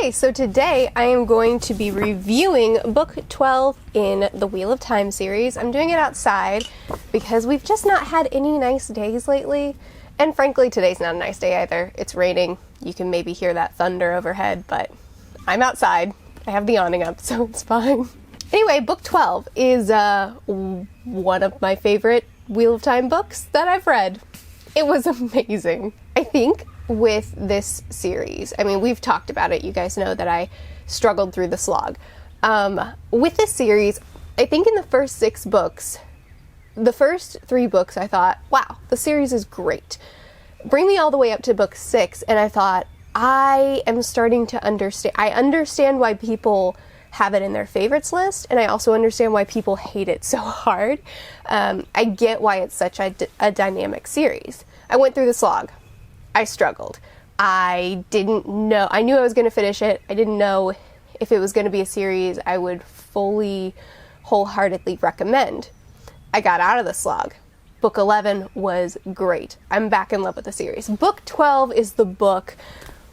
Okay, so today I am going to be reviewing book 12 in the Wheel of Time series. I'm doing it outside because we've just not had any nice days lately. And frankly, today's not a nice day either. It's raining. You can maybe hear that thunder overhead, but I'm outside. I have the awning up, so it's fine. Anyway, book 12 is one of my favorite Wheel of Time books that I've read. It was amazing. I think with this series, I mean, we've talked about it. You guys know that I struggled through the slog. With this series, I think in the first 6 books, the first 3 books, I thought, wow, the series is great. Bring me all the way up to book 6, and I thought, I am starting to understand. I understand why people have it in their favorites list, and I also understand why people hate it so hard. I get why it's such a dynamic series. I went through the slog. I struggled. I didn't know. I knew I was going to finish it. I didn't know if it was going to be a series I would fully, wholeheartedly recommend. I got out of the slog. Book 11 was great. I'm back in love with the series. Book 12 is the book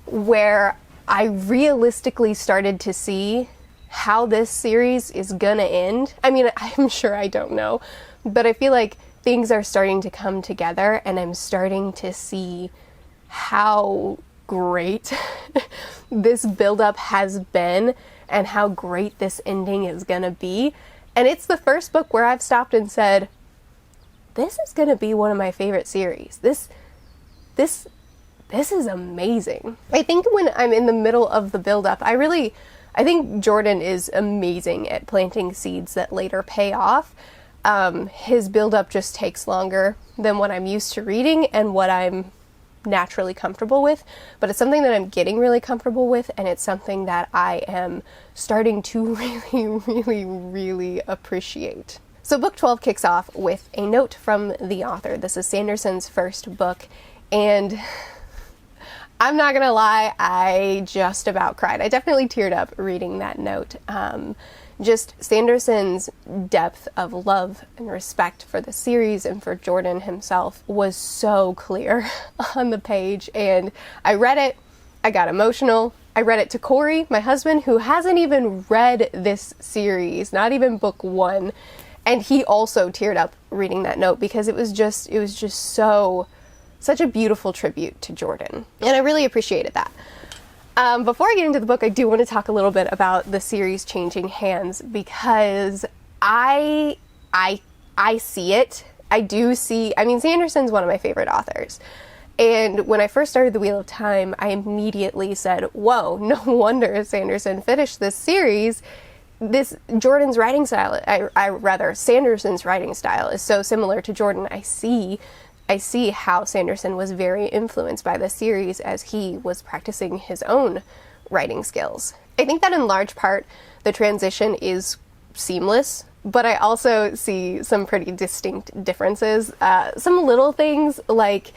where I realistically started to see how this series is gonna end. I mean, I'm sure I don't know, but I feel like things are starting to come together, and I'm starting to see how great this buildup has been and how great this ending is gonna be. And it's the first book where I've stopped and said, this is gonna be one of my favorite series. This is amazing. I think when I'm in the middle of the buildup, I think Jordan is amazing at planting seeds that later pay off. His buildup just takes longer than what I'm used to reading and what I'm naturally comfortable with, but it's something that I'm getting really comfortable with, and it's something that I am starting to really appreciate. So book 12 kicks off with a note from the author. This is Sanderson's first book, and I'm not gonna lie, I just about cried. I definitely teared up reading that note. Just Sanderson's depth of love and respect for the series and for Jordan himself was so clear on the page, and I read it, I got emotional. I read it to Corey, my husband, who hasn't even read this series, not even book 1, and he also teared up reading that note because it was just such a beautiful tribute to Jordan, and I really appreciated that. Before I get into the book, I do want to talk a little bit about the series changing hands, because I see it. I do see, I mean, Sanderson's one of my favorite authors. And when I first started The Wheel of Time, I immediately said, whoa, no wonder Sanderson finished this series. Jordan's writing style, Sanderson's writing style is so similar to Jordan. I see how Sanderson was very influenced by the series as he was practicing his own writing skills. I think that in large part the transition is seamless, but I also see some pretty distinct differences. Some little things like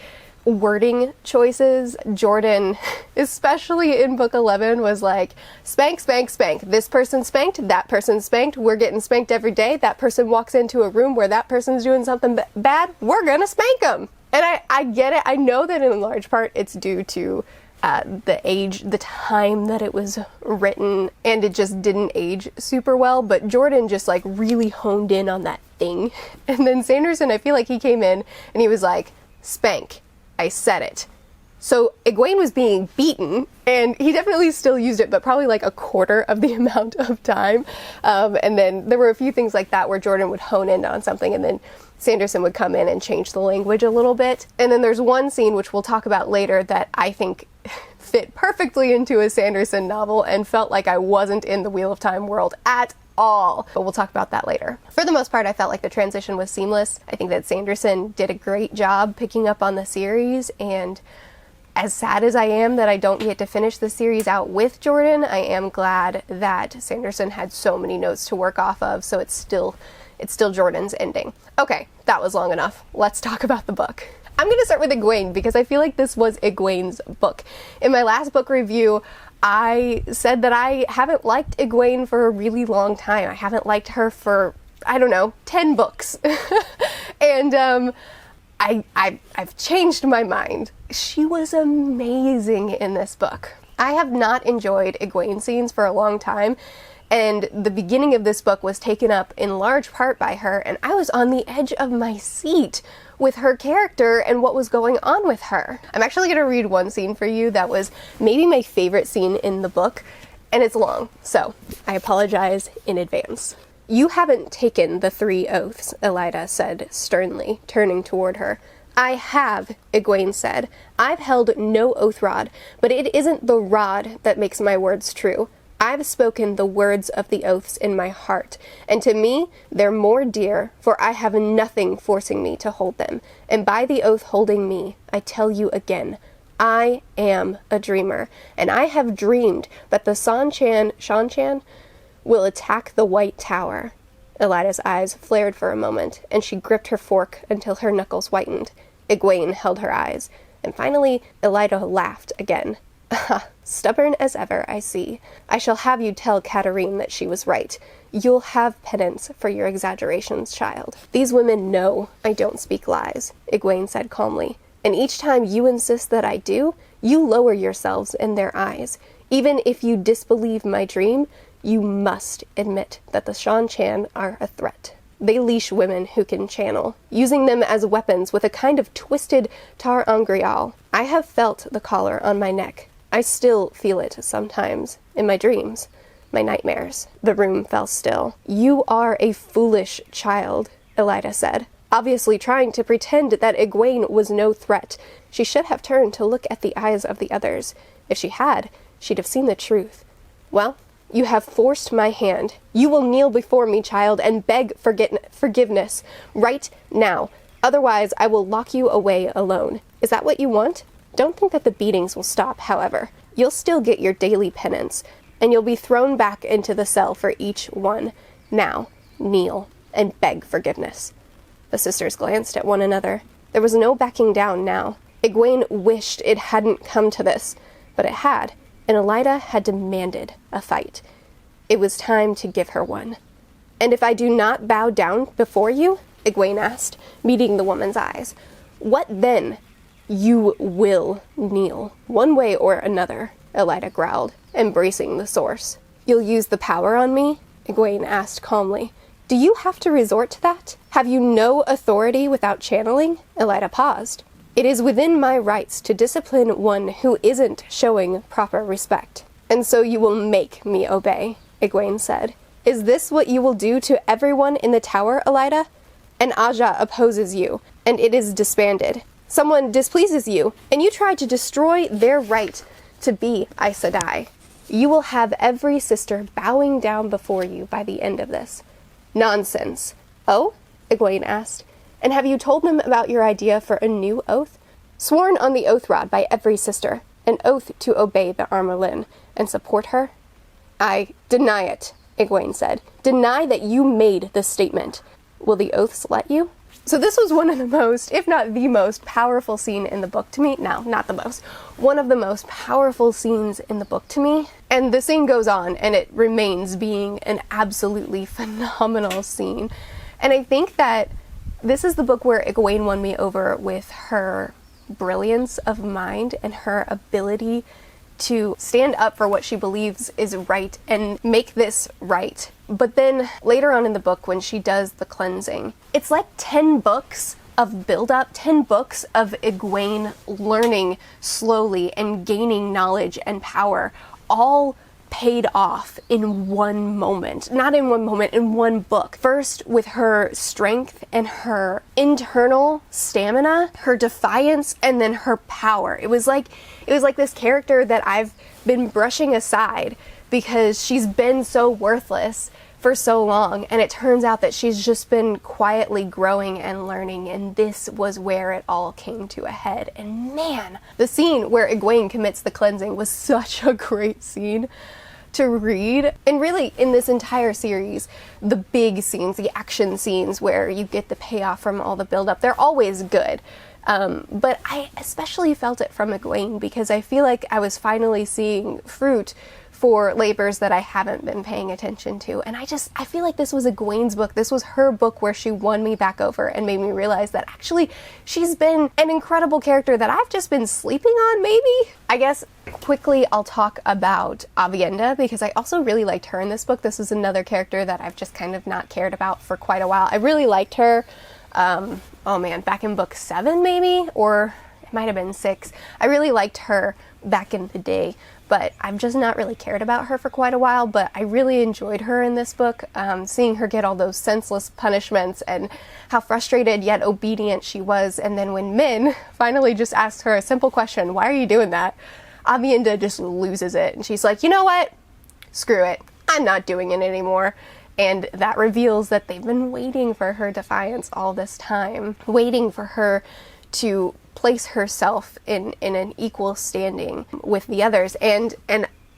wording choices. Jordan, especially in book 11, was like, spank, spank, spank. This person spanked, that person spanked, we're getting spanked every day. That person walks into a room where that person's doing something bad, we're gonna spank them. And I get it. I know that in large part it's due to the time that it was written, and it just didn't age super well, but Jordan just like really honed in on that thing. And then Sanderson, I feel like he came in and he was like, spank. I said it. So Egwene was being beaten, and he definitely still used it, but probably like a quarter of the amount of time. And then there were a few things like that where Jordan would hone in on something, and then Sanderson would come in and change the language a little bit. And then there's one scene, which we'll talk about later, that I think fit perfectly into a Sanderson novel and felt like I wasn't in the Wheel of Time world at all. But we'll talk about that later. For the most part, I felt like the transition was seamless. I think that Sanderson did a great job picking up on the series, and as sad as I am that I don't get to finish the series out with Jordan, I am glad that Sanderson had so many notes to work off of, so it's still Jordan's ending. Okay, that was long enough. Let's talk about the book. I'm going to start with Egwene because I feel like this was Egwene's book. In my last book review, I said that I haven't liked Egwene for a really long time. I haven't liked her for, I don't know, 10 books. And I've changed my mind. She was amazing in this book. I have not enjoyed Egwene scenes for a long time, and the beginning of this book was taken up in large part by her, and I was on the edge of my seat with her character and what was going on with her. I'm actually going to read one scene for you that was maybe my favorite scene in the book, and it's long, so I apologize in advance. "You haven't taken the 3 oaths," Elaida said sternly, turning toward her. "I have," Egwene said. "I've held no oath rod, but it isn't the rod that makes my words true. I've spoken the words of the oaths in my heart, and to me they're more dear, for I have nothing forcing me to hold them. And by the oath holding me, I tell you again, I am a dreamer, and I have dreamed that the Shan-Chan will attack the White Tower." Elaida's eyes flared for a moment, and she gripped her fork until her knuckles whitened. Egwene held her eyes, and finally Elaida laughed again. "Stubborn as ever, I see. I shall have you tell Katarine that she was right. You'll have penance for your exaggerations, child." "These women know I don't speak lies," Egwene said calmly. "And each time you insist that I do, you lower yourselves in their eyes. Even if you disbelieve my dream, you must admit that the Shan-Chan are a threat. They leash women who can channel, using them as weapons with a kind of twisted tar angrial. I have felt the collar on my neck. I still feel it sometimes, in my dreams, my nightmares." The room fell still. "You are a foolish child," Elaida said, obviously trying to pretend that Egwene was no threat. She should have turned to look at the eyes of the others. If she had, she'd have seen the truth. "Well, you have forced my hand. You will kneel before me, child, and beg forgiveness right now. Otherwise, I will lock you away alone. Is that what you want? Don't think that the beatings will stop, however. You'll still get your daily penance, and you'll be thrown back into the cell for each one. Now, kneel and beg forgiveness." The sisters glanced at one another. There was no backing down now. Egwene wished it hadn't come to this, but it had, and Elaida had demanded a fight. It was time to give her one. "And if I do not bow down before you?" Egwene asked, meeting the woman's eyes. "What then?" "You will kneel, one way or another," Elaida growled, embracing the source. "You'll use the power on me?" Egwene asked calmly. "Do you have to resort to that? Have you no authority without channeling?" Elaida paused. "It is within my rights to discipline one who isn't showing proper respect. And so you will make me obey," Egwene said. "Is this what you will do to everyone in the tower, Elaida? An Aja opposes you, and it is disbanded. Someone displeases you, and you try to destroy their right to be Aes Sedai. You will have every sister bowing down before you by the end of this." "Nonsense." "Oh?" Egwene asked. "And have you told them about your idea for a new oath?" "Sworn on the oath rod by every sister, an oath to obey the Armelin and support her?" "I deny it," Egwene said. "Deny that you made the statement. Will the oaths let you?" So this was one of the most, if not the most, powerful scene in the book to me. No, not the most. One of the most powerful scenes in the book to me. And the scene goes on, and it remains being an absolutely phenomenal scene. And I think that this is the book where Egwene won me over with her brilliance of mind and her ability to stand up for what she believes is right and make this right. But then later on in the book, when she does the cleansing, it's like 10 books of build-up, 10 books of Egwene learning slowly and gaining knowledge and power, all paid off in one moment. Not in one moment, in one book. First with her strength and her internal stamina, her defiance, and then her power. It was like this character that I've been brushing aside because she's been so worthless for so long, and it turns out that she's just been quietly growing and learning, and this was where it all came to a head. And man, the scene where Egwene commits the cleansing was such a great scene to read. And really, in this entire series, the big scenes, the action scenes where you get the payoff from all the build-up, they're always good. But I especially felt it from Egwene because I feel like I was finally seeing fruit for labors that I haven't been paying attention to. And I feel like this was Egwene's book. This was her book where she won me back over and made me realize that actually she's been an incredible character that I've just been sleeping on, maybe? I guess Quickly, I'll talk about Avienda, because I also really liked her in this book. This is another character that I've just kind of not cared about for quite a while. I really liked her, oh man, back in book 7 maybe, or it might have been 6. I really liked her back in the day, but I've just not really cared about her for quite a while. But I really enjoyed her in this book, seeing her get all those senseless punishments and how frustrated yet obedient she was. And then when Min finally just asked her a simple question, why are you doing that? Avienda just loses it, and she's like, you know what? Screw it. I'm not doing it anymore. And that reveals that they've been waiting for her defiance all this time, waiting for her to place herself in an equal standing with the others. And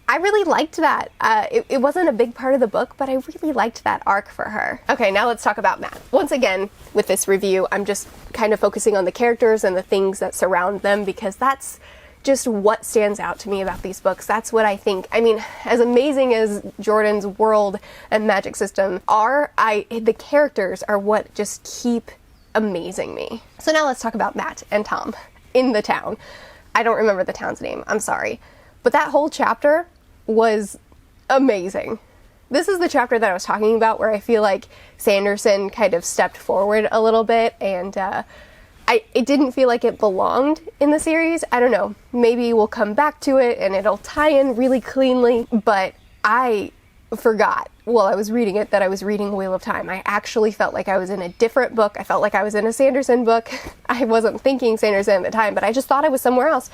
I really liked that. It wasn't a big part of the book, but I really liked that arc for her. Okay, now let's talk about Matt. Once again, with this review, I'm just kind of focusing on the characters and the things that surround them, because that's just what stands out to me about these books. That's what I think. I mean, as amazing as Jordan's world and magic system are, the characters are what just keep amazing me. So now let's talk about Matt and Tom in the town. I don't remember the town's name, I'm sorry. But that whole chapter was amazing. This is the chapter that I was talking about where I feel like Sanderson kind of stepped forward a little bit, and it didn't feel like it belonged in the series. I don't know, maybe we'll come back to it and it'll tie in really cleanly, but I forgot while I was reading it that I was reading Wheel of Time. I actually felt like I was in a different book. I felt like I was in a Sanderson book. I wasn't thinking Sanderson at the time, but I just thought I was somewhere else.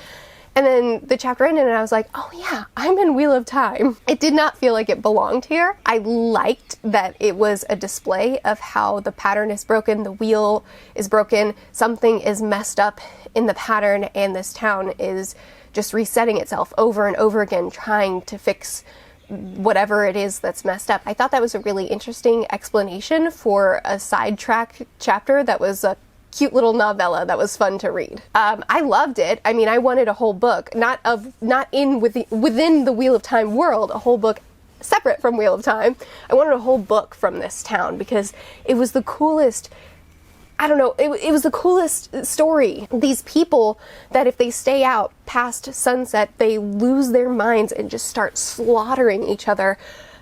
And then the chapter ended and I was like, oh yeah, I'm in Wheel of Time. It did not feel like it belonged here. I liked that it was a display of how the pattern is broken, the wheel is broken, something is messed up in the pattern, and this town is just resetting itself over and over again, trying to fix whatever it is that's messed up. I thought that was a really interesting explanation for a sidetrack chapter that was a cute little novella that was fun to read. I loved it. I mean, I wanted a whole book, not within the Wheel of Time world, a whole book separate from Wheel of Time. I wanted a whole book from this town because it was the coolest, I don't know, it was the coolest story. These people that if they stay out past sunset, they lose their minds and just start slaughtering each other.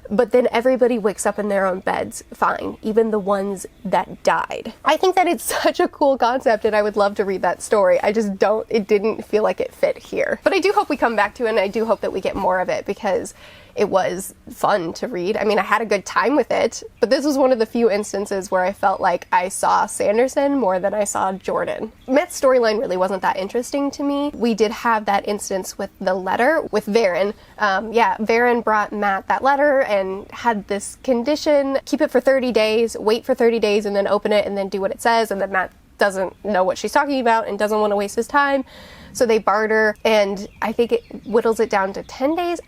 But then everybody wakes up in their own beds fine, even the ones that died. I think that it's such a cool concept, and I would love to read that story. I just it didn't feel like it fit here. But I do hope we come back to it, and I do hope that we get more of it, because it was fun to read. I mean, I had a good time with it, but this was one of the few instances where I felt like I saw Sanderson more than I saw Jordan. Matt's storyline really wasn't that interesting to me. We did have that instance with the letter with Varen. Varen brought Matt that letter and had this condition, keep it for 30 days, wait for 30 days, and then open it and then do what it says, and then Matt doesn't know what she's talking about and doesn't want to waste his time. So they barter, and I think it whittles it down to 10 days.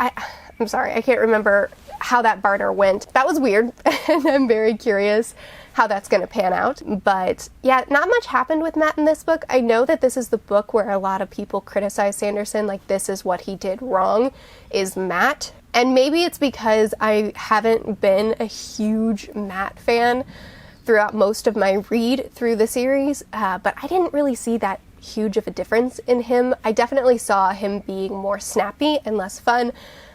I'm sorry, I can't remember how that barter went. That was weird, and I'm very curious how that's going to pan out. But yeah, not much happened with Matt in this book. I know that this is the book where a lot of people criticize Sanderson, like this is what he did wrong, is Matt. And maybe it's because I haven't been a huge Matt fan throughout most of my read through the series, but I didn't really see that huge of a difference in him. I definitely saw him being more snappy and less fun.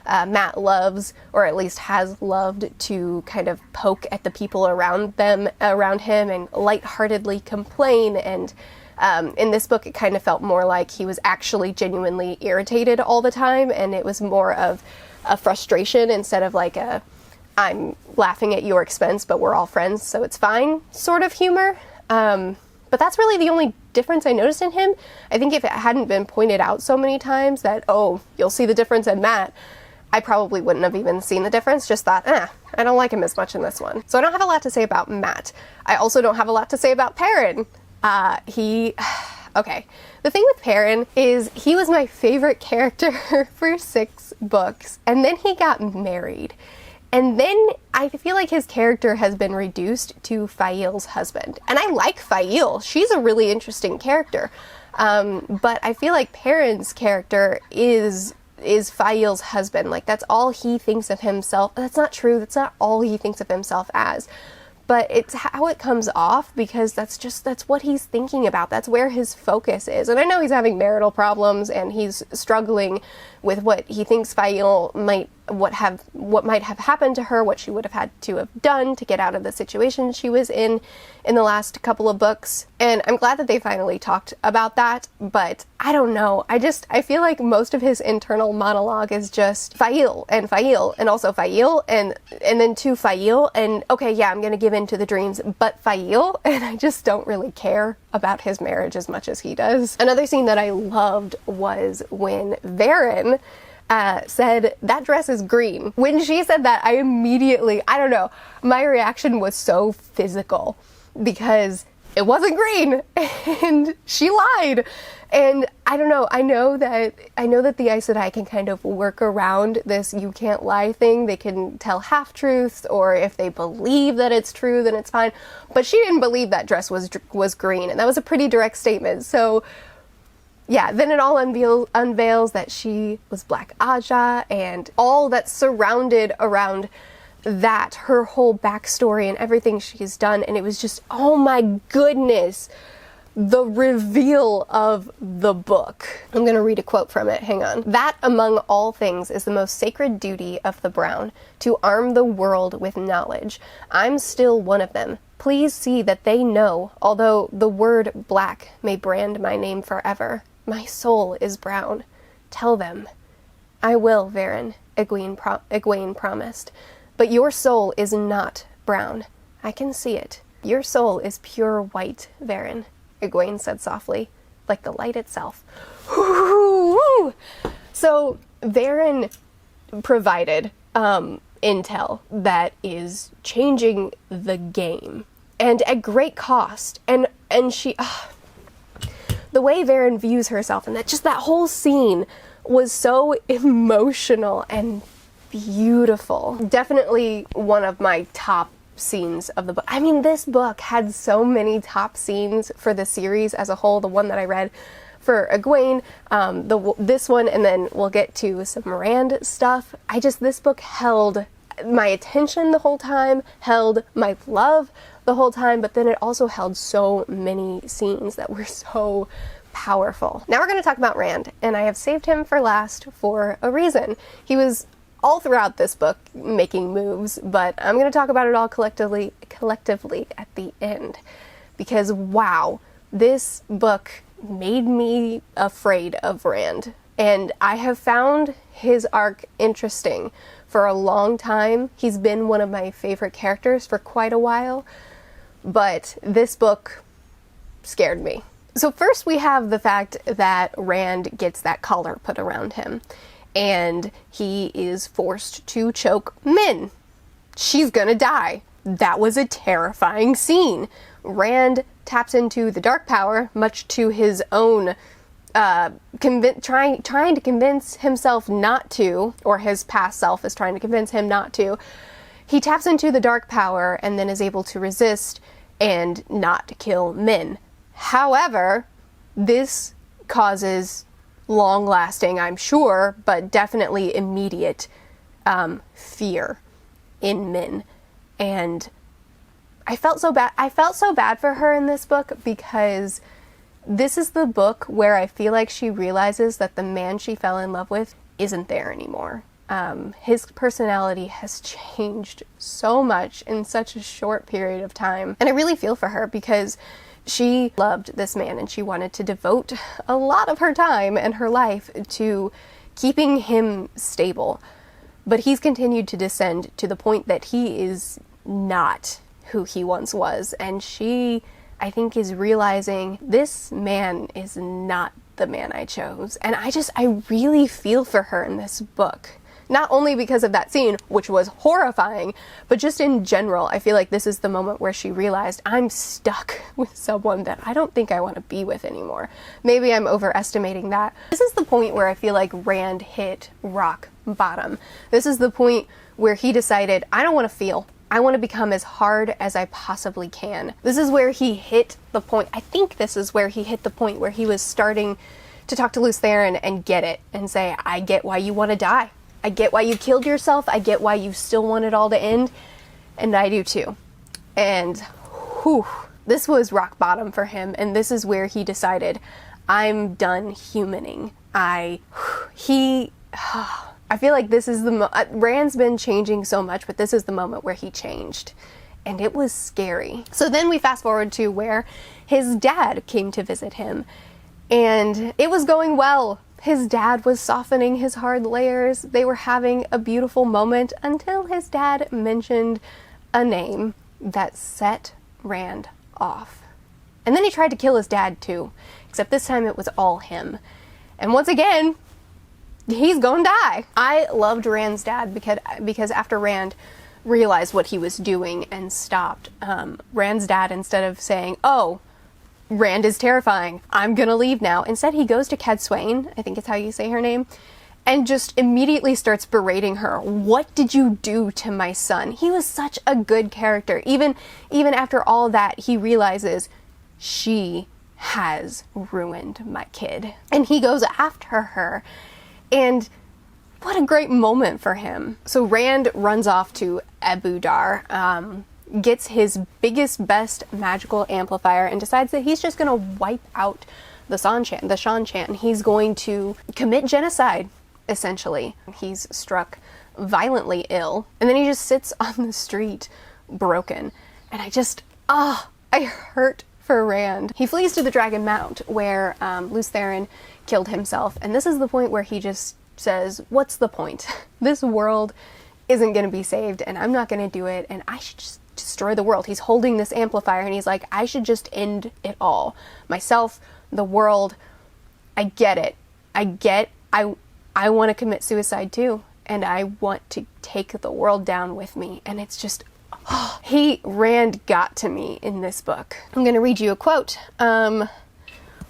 Matt loves, or at least has loved, to kind of poke at the people around him and lightheartedly complain. And in this book, it kind of felt more like he was actually genuinely irritated all the time, and it was more of a frustration instead of like a I'm laughing at your expense, but we're all friends, so it's fine sort of humor. But that's really the only difference I noticed in him. I think if it hadn't been pointed out so many times that, oh, you'll see the difference in Matt, I probably wouldn't have even seen the difference. Just thought, I don't like him as much in this one. So I don't have a lot to say about Matt. I also don't have a lot to say about Perrin. Okay. The thing with Perrin is he was my favorite character for 6 books, and then he got married. And then I feel like his character has been reduced to Fail's husband. And I like Fail. She's a really interesting character. But I feel like Perrin's character is Fail's husband. Like, that's all he thinks of himself. That's not true. That's not all he thinks of himself as. but it's how it comes off, because that's what he's thinking about. That's where his focus is. And I know he's having marital problems and he's struggling with what he thinks Fail might might have happened to her, what she would have had to have done to get out of the situation she was in the last couple of books. And I'm glad that they finally talked about that, but I don't know. I feel like most of his internal monologue is just Fail and also Fail and then to Fail and okay, yeah, I'm gonna give in to the dreams, but Fail, and I just don't really care about his marriage as much as he does. Another scene that I loved was when Varen said, "That dress is green." When she said that, I immediately, I don't know, my reaction was so physical because it wasn't green and she lied. And I don't know, I know that the Aes Sedai can kind of work around this you can't lie thing. They can tell half-truths, or if they believe that it's true, then it's fine. But she didn't believe that dress was green, and that was a pretty direct statement. So yeah, then it all unveils that she was Black Aja, and all that's surrounded around that, her whole backstory and everything she's done. And it was just, oh my goodness, the reveal of the book. I'm gonna read a quote from it, hang on. "That, among all things, is the most sacred duty of the Brown, to arm the world with knowledge. I'm still one of them. Please see that they know, although the word black may brand my name forever, my soul is brown. Tell them." "I will, Varen," Egwene promised. "But your soul is not brown. I can see it. Your soul is pure white, Varen," Egwene said softly, "like the light itself." So Varen provided intel that is changing the game, and at great cost. And she... the way Varen views herself, and that whole scene was so emotional and beautiful. Definitely one of my top scenes of the book. I mean, this book had so many top scenes for the series as a whole. The one that I read for Egwene, this one, and then we'll get to some Rand stuff. This book held my attention the whole time, held my love the whole time, but then it also held so many scenes that were so powerful. Now we're going to talk about Rand, and I have saved him for last for a reason. He was all throughout this book making moves, but I'm going to talk about it all collectively at the end, because wow, this book made me afraid of Rand, and I have found his arc interesting for a long time. He's been one of my favorite characters for quite a while, but this book scared me. So first we have the fact that Rand gets that collar put around him, and he is forced to choke Min. She's gonna die. That was a terrifying scene. Rand taps into the dark power, much to his own trying to convince himself not to, or his past self is trying to convince him not to. He taps into the dark power and then is able to resist and not kill Min. However, this causes long-lasting, I'm sure, but definitely immediate fear in Min. And I felt so bad for her in this book, because this is the book where I feel like she realizes that the man she fell in love with isn't there anymore. His personality has changed so much in such a short period of time. And I really feel for her, because she loved this man and she wanted to devote a lot of her time and her life to keeping him stable. But he's continued to descend to the point that he is not who he once was. And she, I think, is realizing this man is not the man I chose. And I really feel for her in this book. Not only because of that scene, which was horrifying, but just in general, I feel like this is the moment where she realized, I'm stuck with someone that I don't think I want to be with anymore. Maybe I'm overestimating that. This is the point where I feel like Rand hit rock bottom. This is the point where he decided, I don't want to feel. I want to become as hard as I possibly can. This is where he hit the point. I think this is where he hit the point where he was starting to talk to Lews Therin and get it and say, I get why you want to die. I get why you killed yourself. I get why you still want it all to end. And I do too. And whew, this was rock bottom for him, and this is where he decided, I'm done humaning. I feel like this is Rand's been changing so much, but this is the moment where he changed. And it was scary. So then we fast forward to where his dad came to visit him. And it was going well. His dad was softening his hard layers. They were having a beautiful moment until his dad mentioned a name that set Rand off. And then he tried to kill his dad too, except this time it was all him. And once again, he's gonna die. I loved Rand's dad because after Rand realized what he was doing and stopped, Rand's dad, instead of saying, oh, Rand is terrifying, I'm gonna leave now, instead he goes to Cadsuane, I think it's how you say her name, and just immediately starts berating her. What did you do to my son? He was such a good character. Even after all that, he realizes she has ruined my kid. And he goes after her. And what a great moment for him. So Rand runs off to Abu Dharr, gets his biggest, best magical amplifier, and decides that he's just gonna wipe out the Shan Chan. He's going to commit genocide, essentially. He's struck violently ill, and then he just sits on the street broken. And I hurt for Rand. He flees to the Dragon Mount, where Lews Therin killed himself, and this is the point where he just says, what's the point? This world isn't gonna be saved, and I'm not gonna do it, and I should just destroy the world. He's holding this amplifier, and he's like, I should just end it all. Myself, the world, I get it. I want to commit suicide too, and I want to take the world down with me. And it's just, Rand got to me in this book. I'm gonna read you a quote.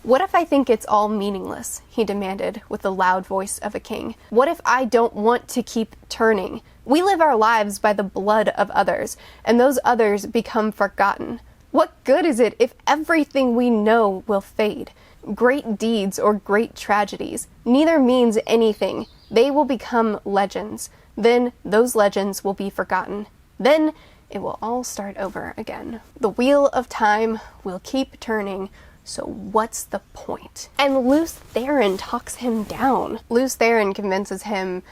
What if I think it's all meaningless? He demanded with the loud voice of a king. What if I don't want to keep turning? We live our lives by the blood of others, and those others become forgotten. What good is it if everything we know will fade? Great deeds or great tragedies, neither means anything. They will become legends. Then those legends will be forgotten. Then it will all start over again. The wheel of time will keep turning. So what's the point? And Lews Therin talks him down. Lews Therin convinces him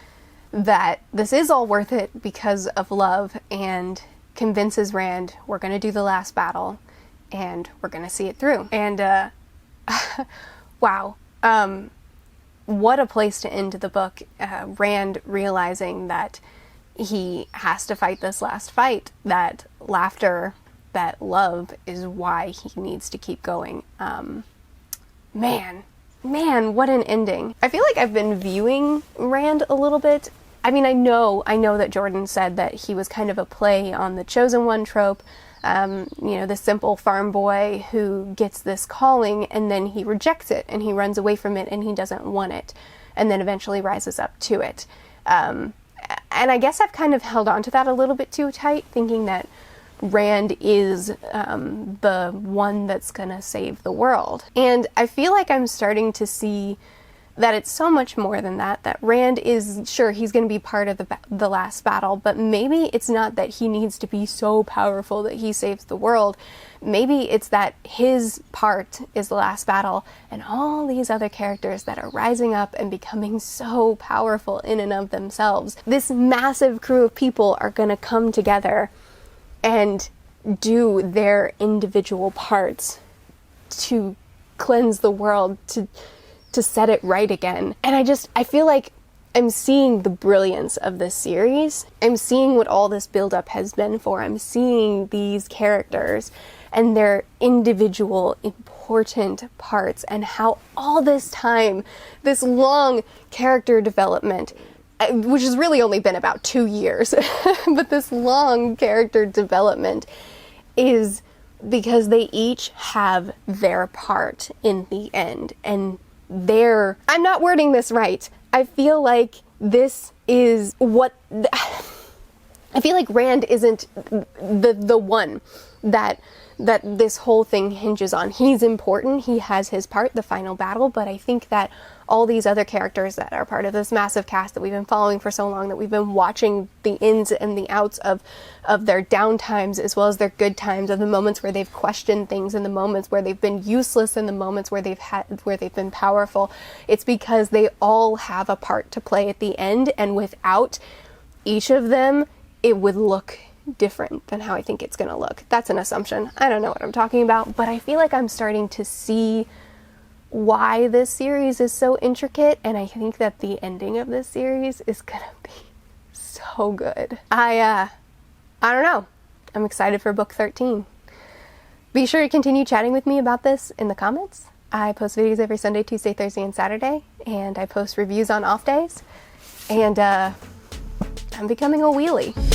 that this is all worth it because of love, and convinces Rand, we're gonna do the last battle and we're gonna see it through. And wow, what a place to end the book. Rand realizing that he has to fight this last fight, that laughter, that love is why he needs to keep going. Man, what an ending. I feel like I've been viewing Rand a little bit. I mean, I know that Jordan said that he was kind of a play on the Chosen One trope, the simple farm boy who gets this calling and then he rejects it and he runs away from it and he doesn't want it, and then eventually rises up to it. And I guess I've kind of held on to that a little bit too tight, thinking that Rand is the one that's gonna save the world. And I feel like I'm starting to see that it's so much more than that, that Rand is, sure, he's going to be part of the last battle, but maybe it's not that he needs to be so powerful that he saves the world. Maybe it's that his part is the last battle, and all these other characters that are rising up and becoming so powerful in and of themselves. This massive crew of people are going to come together and do their individual parts to cleanse the world, to set it right again. And I feel like I'm seeing the brilliance of this series. I'm seeing what all this buildup has been for. I'm seeing these characters and their individual important parts, and how all this time, this long character development, which has really only been about 2 years, but this long character development is because they each have their part in the end. And I'm not wording this right. I feel like this is what, I feel like Rand isn't the one that this whole thing hinges on. He's important, he has his part, the final battle, but I think that all these other characters that are part of this massive cast that we've been following for so long, that we've been watching the ins and the outs of their down times as well as their good times, of the moments where they've questioned things and the moments where they've been useless and the moments where they've been powerful. It's because they all have a part to play at the end, and without each of them, it would look different than how I think it's going to look. That's an assumption. I don't know what I'm talking about, but I feel like I'm starting to see why this series is so intricate, and I think that the ending of this series is going to be so good. I don't know. I'm excited for book 13. Be sure to continue chatting with me about this in the comments. I post videos every Sunday, Tuesday, Thursday, and Saturday, and I post reviews on off days, and I'm becoming a wheelie.